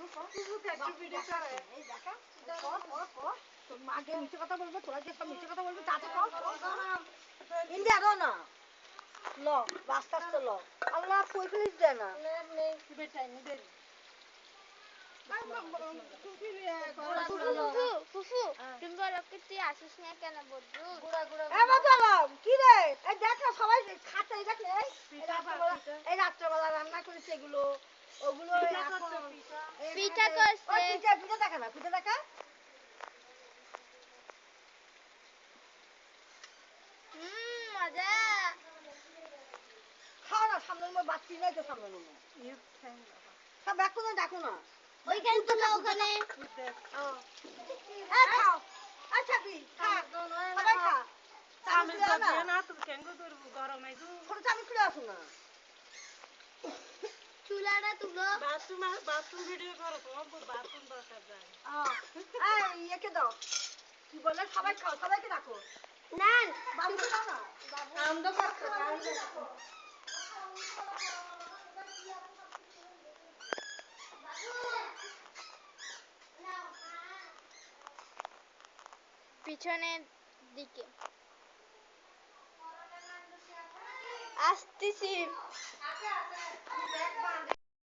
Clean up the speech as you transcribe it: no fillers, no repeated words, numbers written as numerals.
একটু ভিডিও করে এই দেখা তোর মাকে মিথ্যে কথা বলবো তোরা যে সব মিথ্যে কথা বলবি তাতে ইন্ডিয়া দাও না ল আস্তে আস্তে ল আল্লাহ কই ফেলিস দেয় না বেটাই নিবে ফুফু তুমি বলো কি তুই আসিস না কেন বদরু কি রে এই দেখ না সবাই খাচ্ছে এই দেখ এই রাত্রেবেলা রান্না করেছে এগুলো ওগুলো পিঠা করছে পিঠা দেখা না পিঠা দেখা মজা খাও না সামনের মধ্যে বাচ্চি নাই তো সামনের মধ্যে সব দেখো না দেখো না ওইখানে তোলা ওখানে খাও আচ্ছা বি খা সবাই খা চামিচ দিয়ে না তুমি কেঙ্গো ধরবো গরম আইজু ছোট চামিচ খুলে আসো না চুলাটা তুলো বাথরুম ভিডিও করো তোমার বাথরুম দরকার যায় এই একে দাও কি বলে সবাই খাও সবাইকে ডাকো না বাবুকে দাও না আনন্দ করছো পিছনের দিকে আসতেছি